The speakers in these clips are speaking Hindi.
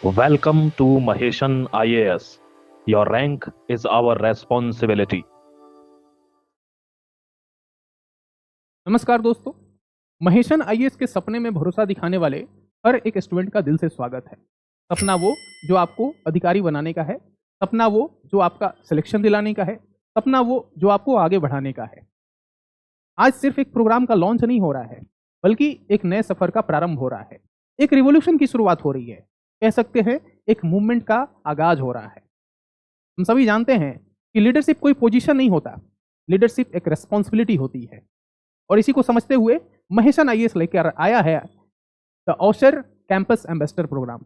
Welcome to Maheshan IAS. Your rank is our responsibility. नमस्कार दोस्तों, महेशन आईएएस के सपने में भरोसा दिखाने वाले हर एक स्टूडेंट का दिल से स्वागत है। सपना वो जो आपको अधिकारी बनाने का है, सपना वो जो आपका सिलेक्शन दिलाने का है, सपना वो जो आपको आगे बढ़ाने का है। आज सिर्फ एक प्रोग्राम का लॉन्च नहीं हो रहा है, बल्कि एक नए सफर का प्रारंभ हो रहा है। एक रिवॉल्यूशन की शुरुआत हो रही है, कह सकते हैं एक मूवमेंट का आगाज हो रहा है। हम सभी जानते हैं कि लीडरशिप कोई पोजीशन नहीं होता, लीडरशिप एक रेस्पॉन्सिबिलिटी होती है। और इसी को समझते हुए महेशन आईएएस लेकर आया है द अवसर कैंपस एम्बेसडर प्रोग्राम।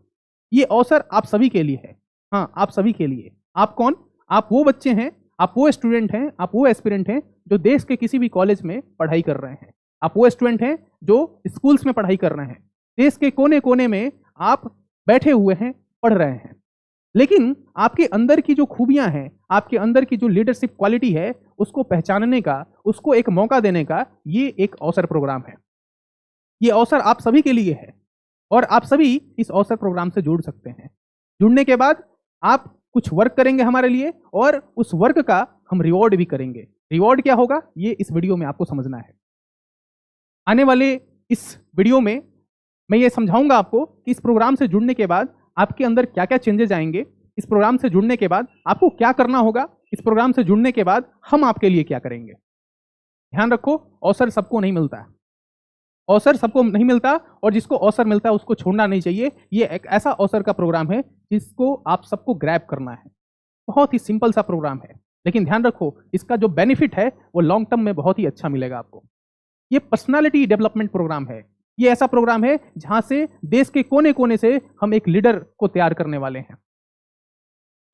ये अवसर आप सभी के लिए है। हाँ, आप सभी के लिए। आप कौन? आप वो बच्चे हैं, आप वो स्टूडेंट हैं, आप वो एस्पिरेंट हैं जो देश के किसी भी कॉलेज में पढ़ाई कर रहे हैं। आप वो स्टूडेंट हैं जो स्कूल्स में पढ़ाई कर रहे हैं। देश के कोने कोने में आप बैठे हुए हैं, पढ़ रहे हैं। लेकिन आपके अंदर की जो खूबियां हैं, आपके अंदर की जो लीडरशिप क्वालिटी है, उसको पहचानने का, उसको एक मौका देने का ये एक अवसर प्रोग्राम है। ये अवसर आप सभी के लिए है और आप सभी इस अवसर प्रोग्राम से जुड़ सकते हैं। जुड़ने के बाद आप कुछ वर्क करेंगे हमारे लिए और उस वर्क का हम रिवॉर्ड भी करेंगे। रिवॉर्ड क्या होगा, ये इस वीडियो में आपको समझना है। आने वाले इस वीडियो में मैं ये समझाऊंगा आपको कि इस प्रोग्राम से जुड़ने के बाद आपके अंदर क्या क्या चेंजेस आएंगे, इस प्रोग्राम से जुड़ने के बाद आपको क्या करना होगा, इस प्रोग्राम से जुड़ने के बाद हम आपके लिए क्या करेंगे। ध्यान रखो, अवसर सबको नहीं मिलता, अवसर सबको नहीं मिलता और जिसको अवसर मिलता है उसको छोड़ना नहीं चाहिए। ये एक ऐसा अवसर का प्रोग्राम है जिसको आप सबको ग्रैब करना है। बहुत ही सिंपल सा प्रोग्राम है, लेकिन ध्यान रखो इसका जो बेनिफिट है वो लॉन्ग टर्म में बहुत ही अच्छा मिलेगा आपको। ये पर्सनालिटी डेवलपमेंट प्रोग्राम है। ये ऐसा प्रोग्राम है जहां से देश के कोने कोने से हम एक लीडर को तैयार करने वाले हैं,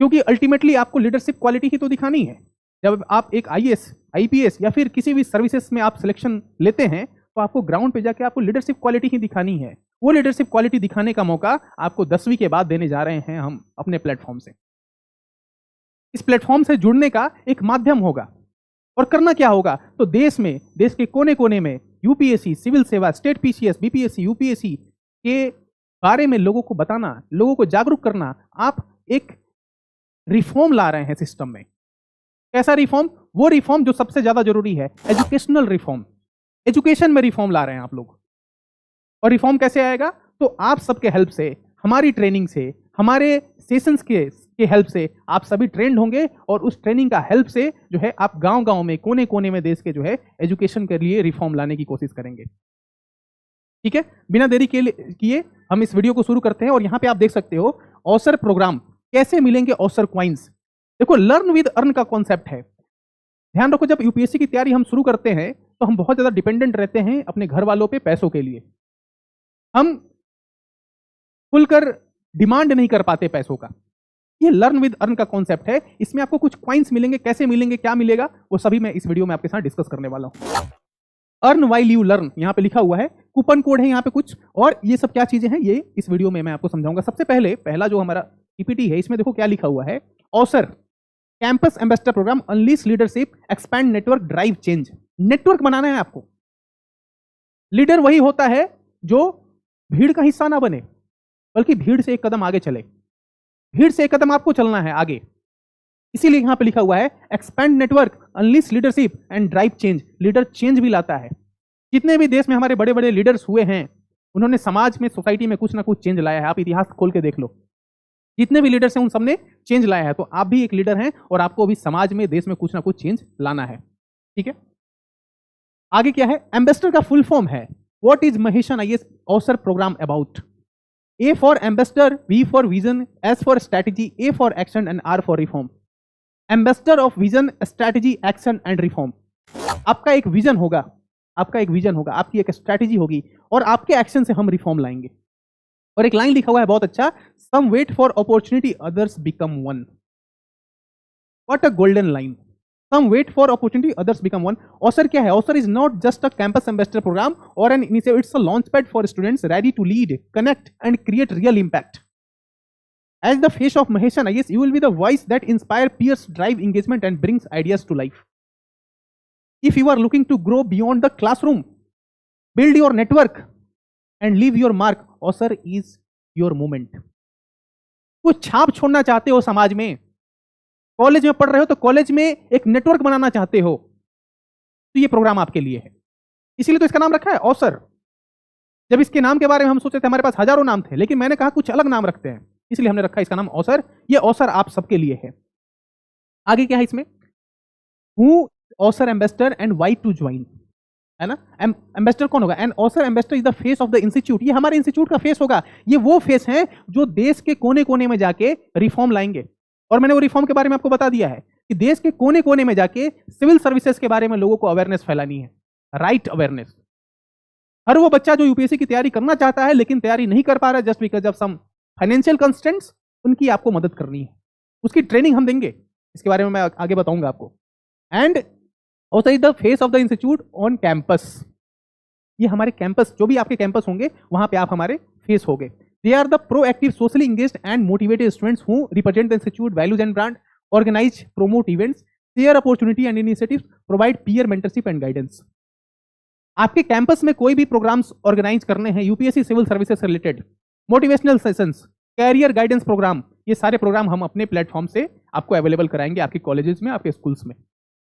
क्योंकि अल्टीमेटली आपको लीडरशिप क्वालिटी ही तो दिखानी है। जब आप एक आईएएस, आईपीएस या फिर किसी भी सर्विसेज में आप सिलेक्शन लेते हैं तो आपको ग्राउंड पे जाके आपको लीडरशिप क्वालिटी ही दिखानी है। वो लीडरशिप क्वालिटी दिखाने का मौका आपको 10वीं के बाद देने जा रहे हैं हम अपने प्लेटफॉर्म से। इस प्लेटफॉर्म से जुड़ने का एक माध्यम होगा। और करना क्या होगा, तो देश में, देश के कोने कोने में यूपीएससी, सिविल सेवा, स्टेट पीसीएस, बीपीएससी, यूपीएससी के बारे में लोगों को बताना, लोगों को जागरूक करना। आप एक रिफॉर्म ला रहे हैं सिस्टम में। कैसा रिफॉर्म? वो रिफॉर्म जो सबसे ज्यादा जरूरी है, एजुकेशनल रिफॉर्म। एजुकेशन में रिफॉर्म ला रहे हैं आप लोग। और रिफॉर्म कैसे आएगा? तो आप सबके हेल्प से, हमारी ट्रेनिंग से, हमारे सेशंस के हेल्प से आप सभी ट्रेंड होंगे और उस ट्रेनिंग का हेल्प से जो है आप गांव गांव में, कोने कोने में देश के जो है एजुकेशन के लिए रिफॉर्म लाने की कोशिश करेंगे। ठीक है, बिना देरी किए हम इस वीडियो को शुरू करते हैं। और यहां पे आप देख सकते हो अवसर प्रोग्राम, कैसे मिलेंगे अवसर क्वाइंस। देखो, लर्न विद अर्न का कॉन्सेप्ट है। ध्यान रखो, जब यूपीएससी की तैयारी हम शुरू करते हैं तो हम बहुत ज्यादा डिपेंडेंट रहते हैं अपने घर वालों पे पैसों के लिए। हम खुलकर डिमांड नहीं कर पाते पैसों का। ये लर्न विद अर्न का कॉन्सेप्ट है। इसमें आपको कुछ क्वाइंस मिलेंगे, कैसे मिलेंगे, क्या मिलेगा, वो सभी मैं इस वीडियो में आपके साथ डिस्कस करने वाला हूं। अर्न वाइल यू लर्न यहां पे लिखा हुआ है, कूपन कोड है यहां पे कुछ, और ये सब क्या चीजें हैं ये इस वीडियो में मैं आपको समझाऊंगा। सबसे पहले पहला जो हमारा पीपीटी है, इसमें देखो क्या लिखा हुआ है, Avsar campus ambassador program, unleash leadership, expand network, drive change. Network बनाना है आपको। लीडर वही होता है जो भीड़ का हिस्सा ना बने, बल्कि भीड़ से एक कदम आगे चले। भीड़ से एक कदम आपको चलना है आगे। इसीलिए यहां पे लिखा हुआ है expand network, unleash leadership and drive change. Leader change भी लाता है। जितने भी देश में हमारे बड़े बड़े लीडर्स हुए हैं, उन्होंने समाज में, सोसाइटी में कुछ ना कुछ चेंज लाया है। आप इतिहास खोल के देख लो, जितने भी लीडर्स हैं उन सबने चेंज लाया है। तो आप भी एक लीडर हैं और आपको भी समाज में, देश में कुछ ना कुछ चेंज लाना है। ठीक है, आगे क्या है? एम्बेसडर का फुल फॉर्म है what is Maheshan IAS Avsar program about. A for ambassador, V for vision, S for strategy, A for action and R for reform. Ambassador of vision, strategy, action and reform. आपका एक विजन होगा, आपका एक विजन होगा, आपकी एक स्ट्रैटेजी होगी और आपके एक्शन से हम रिफॉर्म लाएंगे। और एक लाइन लिखा हुआ है बहुत अच्छा, some wait for opportunity, others become one. What a golden line. Some wait for opportunity, others become one. Avsar क्या है? Avsar is not just a campus ambassador program और an initiative, it's a launch pad for students ready to lead, connect and create real impact. As the face of Maheshan IAS, you will be the voice that inspire peers, drive engagement and brings ideas to life. If you are looking to grow beyond the classroom, build your network and leave your mark, Avsar is your moment. कुछ छाप छोड़ना चाहते हो समाज में, कॉलेज में पढ़ रहे हो तो कॉलेज में एक नेटवर्क बनाना चाहते हो, तो ये प्रोग्राम आपके लिए है। इसीलिए तो इसका नाम रखा है अवसर। जब इसके नाम के बारे में हम सोचे थे, हमारे पास हजारों नाम थे, लेकिन मैंने कहा कुछ अलग नाम रखते हैं, इसलिए हमने रखा इसका नाम अवसर। ये अवसर आप सबके लिए है। आगे क्या है इसमें, who Avsar ambassador and why to join, है ना। एम्बेसडर कौन होगा, and Avsar ambassador is the face of the institute. ये हमारे इंस्टीट्यूट का फेस होगा। ये वो फेस है जो देश के कोने कोने में जाके रिफॉर्म लाएंगे। और मैंने वो रिफॉर्म के बारे में आपको बता दिया है कि देश के कोने कोने में जाके सिविल सर्विसेज के बारे में लोगों को अवेयरनेस फैलानी है, राइट अवेयरनेस। हर वो बच्चा जो यूपीएससी की तैयारी करना चाहता है लेकिन तैयारी नहीं कर पा रहा है just because of some financial constraints, उनकी आपको मदद करनी है, उसकी ट्रेनिंग हम देंगे। इसके बारे में मैं आगे बताऊंगा आपको। And also is the face of the institute on campus. ये हमारे कैंपस, जो भी आपके कैंपस होंगे वहां पे आप हमारे फेस होंगे। They are the proactive, socially engaged and motivated students who represent the institute values and brand, organize, promote events, share opportunity and initiatives, provide peer mentorship and guidance. आपके कैंपस में कोई भी प्रोग्राम्स ऑर्गेनाइज करने हैं यूपीएससी सिविल सर्विसेज से related, motivational sessions, career guidance program, ये सारे प्रोग्राम हम अपने प्लेटफॉर्म से आपको अवेलेबल कराएंगे आपके कॉलेजेस में, आपके स्कूल्स में।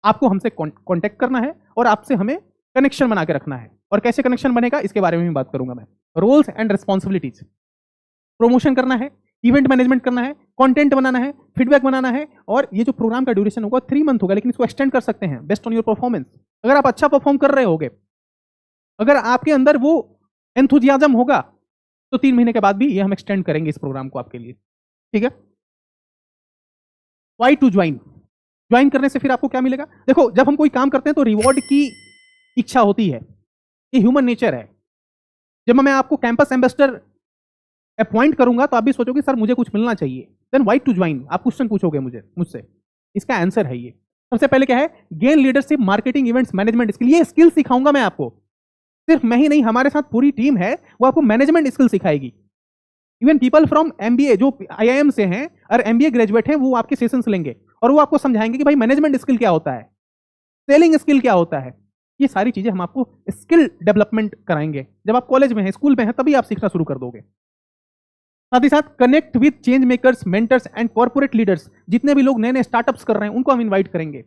आपको हमसे कांटेक्ट करना है और आपसे हमें कनेक्शन बना के रखना है। और कैसे कनेक्शन बनेगा इसके बारे में भी बात करूंगा मैं। रोल्स एंड रिस्पॉन्सिबिलिटीज, प्रमोशन करना है, इवेंट मैनेजमेंट करना है, कंटेंट बनाना है, फीडबैक बनाना है। और ये जो प्रोग्राम का ड्यूरेशन होगा 3 मंथ होगा, लेकिन इसको एक्सटेंड कर सकते हैं बेस्ड ऑन योर परफॉर्मेंस। अगर आप अच्छा परफॉर्म कर रहे होगे, अगर आपके अंदर वो एंथुजियाज्म होगा, तो 3 महीने के बाद भी ये हम एक्सटेंड करेंगे इस प्रोग्राम को आपके लिए, ठीक है। वाई टू ज्वाइन, ज्वाइन करने से फिर आपको क्या मिलेगा। देखो, जब हम कोई काम करते हैं तो रिवॉर्ड की इच्छा होती है, ये ह्यूमन नेचर है। जब मैं आपको कैंपस एम्बेसडर अपॉइंट करूंगा तो आप भी सोचोगे सर मुझे कुछ मिलना चाहिए, देन वाई टू ज्वाइन, आप क्वेश्चन पूछोगे मुझसे। इसका आंसर है ये। सबसे पहले क्या है, gain leadership, marketing, events, management skill. ये स्किल सिखाऊंगा मैं आपको, सिर्फ मैं ही नहीं, हमारे साथ पूरी टीम है, वो आपको मैनेजमेंट स्किल सिखाएगी। इवन पीपल फ्रॉम एमबीए जो आईआईएम से हैं और एमबीए ग्रेजुएट हैं, वो आपके सेशंस लेंगे और वो आपको समझाएंगे कि भाई मैनेजमेंट स्किल क्या होता है, सेलिंग स्किल क्या होता है। ये सारी चीजें हम आपको स्किल डेवलपमेंट कराएंगे। जब आप कॉलेज में हैं, स्कूल में हैं, तभी आप सीखना शुरू कर दोगे। साथ ही साथ connect with change makers, mentors and corporate leaders. जितने भी लोग नए नए स्टार्टअप्स कर रहे हैं उनको हम इन्वाइट करेंगे,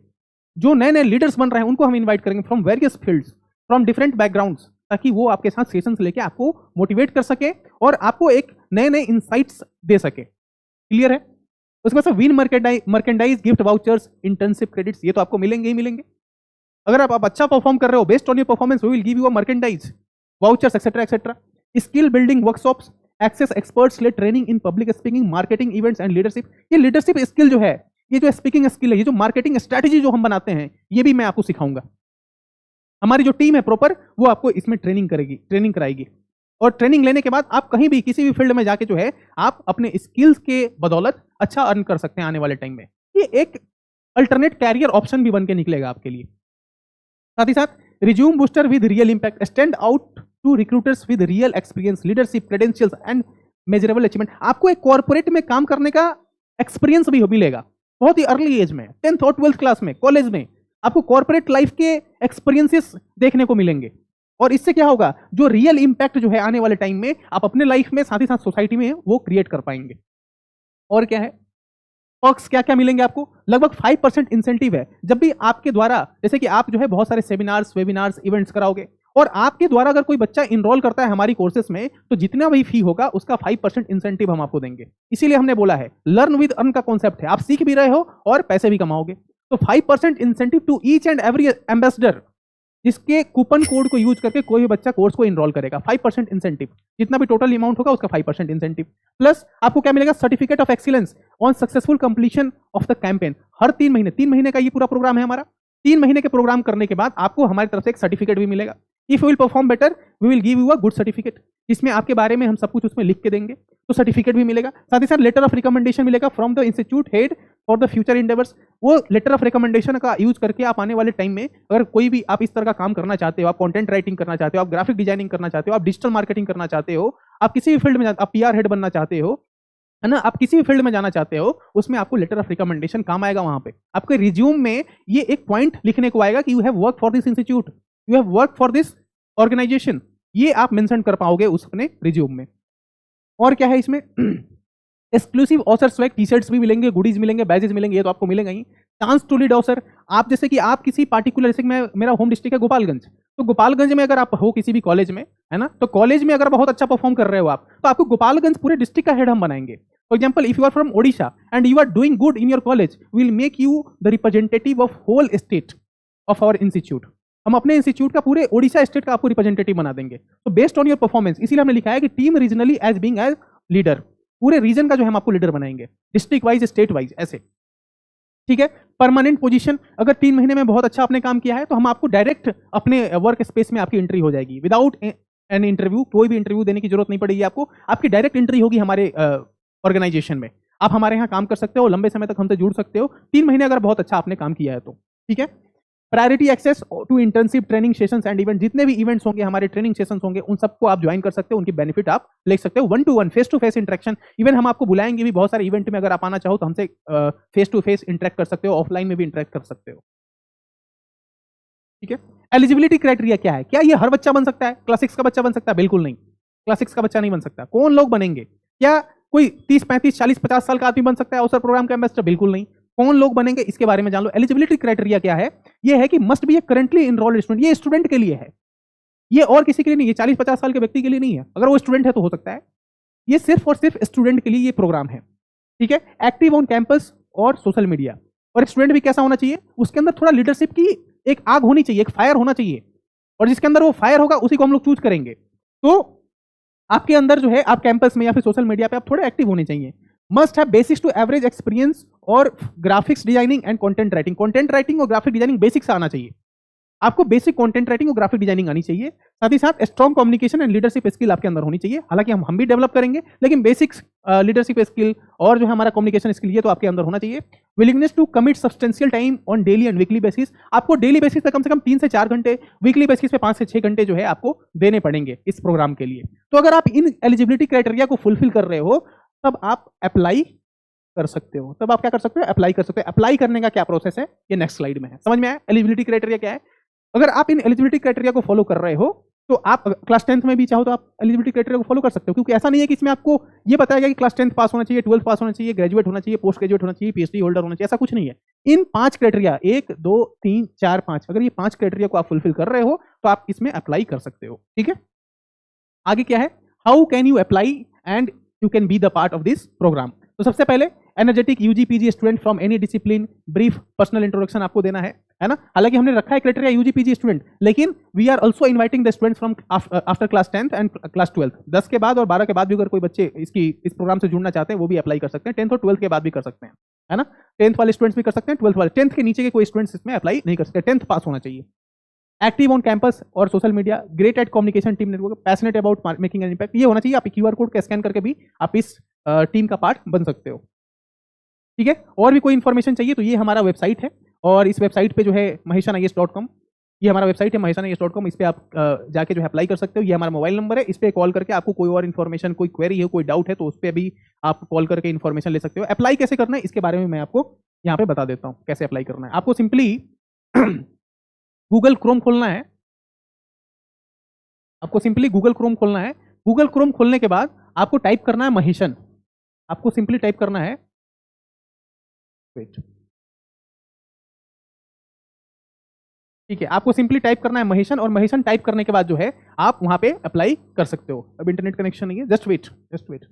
जो नए नए लीडर्स बन रहे हैं उनको हम इन्वाइट करेंगे from various fields, from different backgrounds, ताकि वो आपके साथ सेशंस लेके आपको मोटिवेट कर सके और आपको एक नए नए इंसाइट्स दे सके। क्लियर है। उसके बाद win merchandise, gift vouchers, internship credits, ये तो आपको मिलेंगे ही मिलेंगे। अगर आप अच्छा परफॉर्म कर रहे हो, based on your performance we will give you a merchandise, vouchers etcetera etcetera. Skill building workshops, access experts led training in public speaking, marketing, events and leadership. ये लीडरशिप स्किल जो है, ये जो स्पीकिंग स्किल है, ये जो मार्केटिंग स्ट्रेटजी जो हम बनाते हैं, ये भी मैं आपको सिखाऊंगा। हमारी जो टीम है प्रॉपर, वो आपको इसमें ट्रेनिंग कराएगी। और ट्रेनिंग लेने के बाद आप कहीं भी किसी भी फील्ड में जाके जो है आप अपने स्किल्स के बदौलत अच्छा अर्न कर सकते हैं आने वाले टाइम में। ये एक अल्टरनेट कैरियर ऑप्शन भी बन के निकलेगा आपके लिए। साथ ही साथ resume booster with real impact, stand out to recruiters with real experience, leadership credentials and measurable achievement. आपको एक कॉर्पोरेट में काम करने का एक्सपीरियंस भी मिलेगा बहुत ही अर्ली एज में, 10th और 12th क्लास में, कॉलेज में आपको कॉर्पोरेट लाइफ के एक्सपीरियंसेस देखने को मिलेंगे। और इससे क्या होगा, जो रियल इंपैक्ट जो है आने वाले टाइम में आप अपने लाइफ में, साथ ही साथ सोसाइटी में, वो क्रिएट कर पाएंगे। और क्या है, पर्क्स क्या क्या मिलेंगे आपको, लगभग 5% इंसेंटिव है। जब भी आपके द्वारा, जैसे कि आप जो है बहुत सारे सेमिनार्स, वेबिनार्स, इवेंट्स कराओगे और आपके द्वारा अगर कोई बच्चा इनरोल करता है हमारी कोर्सेज में, तो जितना भी फी होगा उसका 5% इंसेंटिव हम आपको देंगे। इसीलिए हमने बोला है लर्न विद अर्न का कॉन्सेप्ट है, आप सीख भी रहे हो और पैसे भी कमाओगे। तो 5% incentive to each and every ambassador, जिसके कूपन कोड को यूज करके कोई भी बच्चा कोर्स को इनरोल करेगा। 5% इंसेंटिव, जितना भी टोटल अमाउंट होगा उसका 5% इंसेंटिव। प्लस आपको क्या मिलेगा, certificate of excellence on successful completion of the campaign. हर 3 महीने का ये पूरा प्रोग्राम है हमारा। 3 महीने के प्रोग्राम करने के बाद आपको हमारी तरफ से एक सर्टिफिकेट भी मिलेगा। If you will perform better we will give you a good certificate, जिसमें आपके बारे में हम सब कुछ उसमें लिख के देंगे, तो सर्टिफिकेट भी मिलेगा। साथ ही साथ लेटर ऑफ रिकमेंडेशन मिलेगा from the institute head for the future endeavours. वो लेटर ऑफ रिकमेंडेशन का यूज करके आप आने वाले टाइम में अगर कोई भी आप इस तरह का काम करना चाहते हो, आप कंटेंट राइटिंग करना चाहते हो, आप ग्राफिक डिजाइनिंग करना चाहते हो, आप डिजिटल मार्केटिंग करना चाहते हो, आप किसी भी फील्ड में, आप पीआर हेड बनना चाहते हो, है ना, आप किसी भी फील्ड में जाना चाहते हो, उसमें आपको लेटर ऑफ रिकमेंडेशन काम आएगा। वहां पे आपके रिज्यूम में ये एक पॉइंट लिखने को आएगा कि you have work for this institute, you have work for this organization, ये आप मेंशन कर पाओगे उस अपने रिज्यूम में। और क्या है इसमें एक्सक्लूसिव ऑसर स्वैग, टी शर्ट्स भी मिलेंगे, गुडीज मिलेंगे, बैजेस मिलेंगे, ये तो आपको मिलेगा ही। चांस टू लीड ऑसर, आप जैसे कि आप किसी पार्टिकुलर, जैसे कि मैं, मेरा होम डिस्ट्रिक्ट है गोपालगंज, तो गोपालगंज में अगर आप हो किसी भी कॉलेज में, है ना, तो कॉलेज में अगर बहुत अच्छा परफॉर्म कर रहे हो आप, तो आपको गोपालगंज पूरे डिस्ट्रिक्ट का हेड हम बनाएंगे। For example, if you are from Odisha and you are doing good in your college, will make you the representative of whole state of our institute. हम अपने इंस्टीट्यूट का पूरे ओडिशा स्टेट का आपको रिप्रेजेंटेटिव बना देंगे। तो बेस्ड ऑन योर परफॉर्मेंस, इसीलिए हमने लिखा है कि team regionally as being as leader, पूरे रीजन का जो है हम आपको लीडर बनाएंगे, डिस्ट्रिक्ट वाइज, स्टेट वाइज, ऐसे। ठीक है। परमानेंट पोजीशन, अगर 3 महीने में बहुत अच्छा आपने काम किया है तो हम आपको डायरेक्ट अपने वर्क स्पेस में आपकी एंट्री हो जाएगी, विदाउट एन इंटरव्यू, कोई भी इंटरव्यू देने की जरूरत नहीं पड़ेगी आपको, आपकी डायरेक्ट एंट्री होगी हमारे ऑर्गेनाइजेशन में। आप हमारे यहाँ काम कर सकते हो, लंबे समय तक हमसे जुड़ सकते हो, 3 महीने अगर बहुत अच्छा आपने काम किया है तो। ठीक है। Priority access to internship, training sessions and event, जितने भी इवेंट्स होंगे, हमारे ट्रेनिंग सेशंस होंगे, उन सबको आप ज्वाइन कर सकते हो, उनकी बेनिफिट आप ले सकते हो। 1-to-1 face to face interaction, even हम आपको बुलाएंगे भी बहुत सारे इवेंट में, अगर आप आना चाहो तो हमसे फेस टू फेस इंटरेक्ट कर सकते हो, ऑफलाइन में भी इंटरेक्ट कर सकते हो। ठीक है। एलिजिबिलिटी क्राइटेरिया क्या है? क्या ये हर बच्चा बन सकता है? क्लास 6 का बच्चा बन सकता है? बिल्कुल नहीं, क्लास 6 का बच्चा नहीं बन सकता। कौन लोग बनेंगे? क्या कोई 30, 35, 40, 50 साल का आदमी बन सकता है अवसर प्रोग्राम का एम्बेसडर? बिल्कुल नहीं। कौन लोग बनेंगे इसके बारे में जान लो। एलिजिबिलिटी क्राइटेरिया क्या है? ये है कि must be A currently enrolled student, ये स्टूडेंट के लिए है, ये और किसी के लिए नहीं है, 40-50 साल के व्यक्ति के लिए नहीं है। अगर वो स्टूडेंट है तो हो सकता है, ये सिर्फ और सिर्फ स्टूडेंट के लिए ये प्रोग्राम है। ठीक है। एक्टिव ऑन कैंपस और सोशल मीडिया, और एक स्टूडेंट भी कैसा होना चाहिए? उसके अंदर थोड़ा लीडरशिप की एक आग होनी चाहिए, एक फायर होना चाहिए, और जिसके अंदर वो फायर होगा उसी को हम लोग चूज करेंगे। तो आपके अंदर जो है, आप कैंपस में या फिर सोशल मीडिया पे आप थोड़े एक्टिव होने चाहिए। Must have basics to average experience और graphics designing and content writing, content writing और ग्राफिक डिजाइनिंग बेसिक से आना चाहिए। आपको बेसिक कंटेंट राइटिंग और ग्राफिक डिजाइनिंग आनी चाहिए। साथ ही साथ strong communication and leadership skill आपके अंदर होनी चाहिए। हालांकि हम भी डेवलप करेंगे, लेकिन बेसिक्स लीडरशिप स्किल और जो है हमारा कम्युनिकेशन स्किल, ये तो आपके अंदर होना चाहिए। Willingness to commit substantial time on daily and weekly basis, आपको डेली बेसिस पे कम से कम 3 से 4 घंटे, वीकली बेसिस पे 5 से 6 घंटे जो है आपको देने पड़ेंगे इस प्रोग्राम के लिए। तो अगर आप इन एलिजिबिलिटी क्राइटेरिया को फुलफिल कर रहे हो, तब आप अप्लाई कर सकते हो। तब आप क्या कर सकते हो? अप्लाई कर सकते हो। अप्लाई करने का क्या प्रोसेस है, ये नेक्स्ट स्लाइड में है। समझ में आया एलिजिबिलिटी क्राइटेरिया क्या है? अगर आप इन एलिजिबिलिटी क्राइटेरिया को फॉलो कर रहे हो, तो आप क्लास 10th में भी चाहो तो आप एलिजिबिलिटी क्राइटेरिया को फॉलो कर सकते हो, क्योंकि ऐसा नहीं है कि इसमें आपको ये बताया गया कि क्लास 10th पास होना चाहिए, 12th पास होना चाहिए, ग्रेजुएट होना चाहिए, पोस्ट ग्रेजुएट होना चाहिए, पीएचडी होल्डर होना चाहिए, ऐसा कुछ नहीं है। इन 5 क्राइटेरिया, 1, 2, 3, 4, 5, अगर ये 5 क्राइटेरिया को आप फुलफिल कर रहे हो तो आप इसमें अप्लाई कर सकते हो। ठीक है। आगे क्या है? How can you apply and you can be the part of this program. तो सबसे पहले, energetic UG PG student from any discipline, brief personal introduction आपको देना है ना। हालांकि हमने रखा है क्राइटेरिया यूजी पीजी स्टूडेंट, लेकिन we are also inviting the students from after class 10th and class 12th। 10 के बाद और 12 के बाद भी अगर कोई बच्चे इस प्रोग्राम से जुड़ना चाहते हैं, वो भी अप्लाई कर सकते हैं। 10th और 12th के बाद भी कर सकते हैं, है ना। 10th वाले स्टूडेंट्स भी कर सकते हैं, 12th वाले। 10th के नीचे के कोई स्टूडेंट्स इसमें अप्लाई नहीं कर सकते, 10th पास होना चाहिए। एक्टिव ऑन कैंपस और social media, great at communication team network, passionate about making an impact, ये होना चाहिए। आप क्यूआर कोड का स्कैन करके भी आप इस टीम का पार्ट बन सकते हो। ठीक है। और भी कोई इन्फॉर्मेशन चाहिए तो ये हमारा वेबसाइट है, और इस वेबसाइट पे जो है mahesanies.com, ये हमारा वेबसाइट है mahesanies.com, इस पे आप जाके जो है अप्लाई कर सकते हो। ये हमारा मोबाइल नंबर है, इस पे कॉल करके आपको कोई और इन्फॉर्मेशन, कोई क्वेरी है, कोई डाउट है, तो उस पर भी आप कॉल करके इन्फॉर्मेशन ले सकते हो। अप्लाई कैसे करना है इसके बारे में मैं आपको यहाँ पे बता देता हूँ, कैसे अप्लाई करना है। आपको सिंपली गूगल क्रोम खोलना है, आपको सिंपली गूगल क्रोम खोलना है। गूगल क्रोम खोलने के बाद आपको टाइप करना है महेशन, आपको सिंपली टाइप करना है, वेट, ठीक है, आपको सिंपली टाइप करना है महेशन, और महेशन टाइप करने के बाद जो है आप वहां पे अप्लाई कर सकते हो। अब इंटरनेट कनेक्शन नहीं है, just wait, just wait.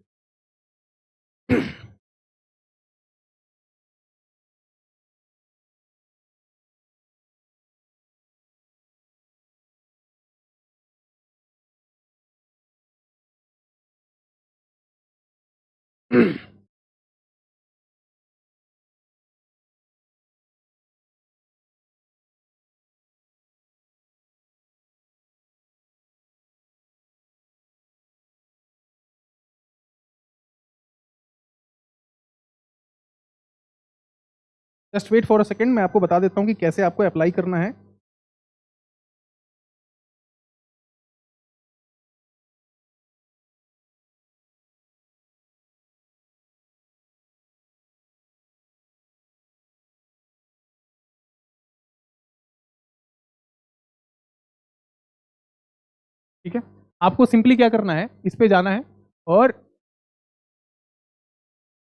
Just wait for a second, मैं आपको बता देता हूँ कि कैसे आपको अप्लाई करना है। ठीक है। आपको सिंपली क्या करना है, इस पे जाना है, और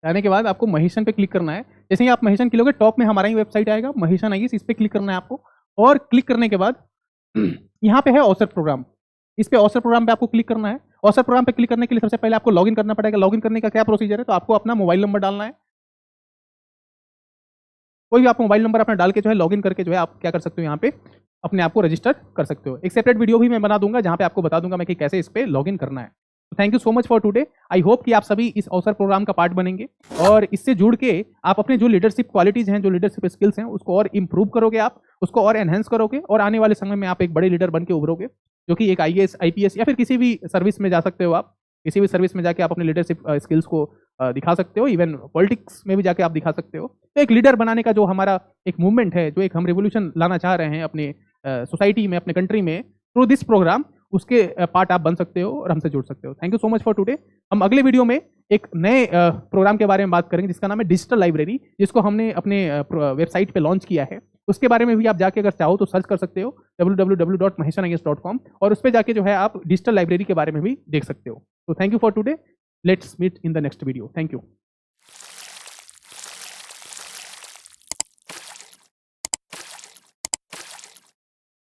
जाने के बाद आपको महेशन पे क्लिक करना है। जैसे ही आप महेशन क्लिक करोगे टॉप में हमारा ही वेबसाइट आएगा, महेशन आईएएस, इस पे क्लिक करना है आपको। और क्लिक करने के बाद यहाँ पे है अवसर प्रोग्राम, इस पे अवसर प्रोग्राम पे आपको क्लिक करना है। अवसर प्रोग्राम पे क्लिक करने के लिए सबसे पहले आपको लॉगिन करना पड़ेगा। लॉगिन करने का क्या प्रोसीजर है, तो आपको अपना मोबाइल नंबर डालना है। कोई भी आप मोबाइल नंबर अपना डाल के जो है लॉगिन करके जो है आप क्या कर सकते हो, यहाँ पे अपने आप को रजिस्टर कर सकते हो। एक सेपरेट वीडियो भी मैं बना दूंगा जहाँ पे आपको बता दूंगा मैं कि कैसे इस पे लॉगिन करना है। Thank you so much for today. I hope कि आप सभी इस अवसर प्रोग्राम का पार्ट बनेंगे और इससे जुड़ के आप अपने जो लीडरशिप क्वालिटीज हैं, जो लीडरशिप स्किल्स हैं, उसको और इंप्रूव करोगे, आप उसको और एनहेंस करोगे और आने वाले समय में आप एक बड़े लीडर बन के उभरोगे, जो कि एक आईएएस, आईपीएस या फिर किसी भी सर्विस में जा सकते हो। आप किसी भी सर्विस में जाके आप अपने लीडरशिप स्किल्स को दिखा सकते हो। इवन पॉलिटिक्स में भी जाके आप दिखा सकते हो। तो एक लीडर बनाने का जो हमारा एक मूवमेंट है, जो एक हम रिवोल्यूशन लाना चाह रहे हैं अपने सोसाइटी में, अपने कंट्री में, थ्रू दिस प्रोग्राम, उसके पार्ट आप बन सकते हो और हमसे जुड़ सकते हो। Thank you so much for today. हम अगले वीडियो में एक नए प्रोग्राम के बारे में बात करेंगे जिसका नाम है डिजिटल लाइब्रेरी, जिसको हमने अपने वेबसाइट पे लॉन्च किया है। उसके बारे में भी आप जाके अगर चाहो तो सर्च कर सकते हो www.mahesanias.com, और उस पर जाके जो है आप डिजिटल लाइब्रेरी के बारे में भी देख सकते हो। तो thank you for today. Let's meet in the next video. Thank you.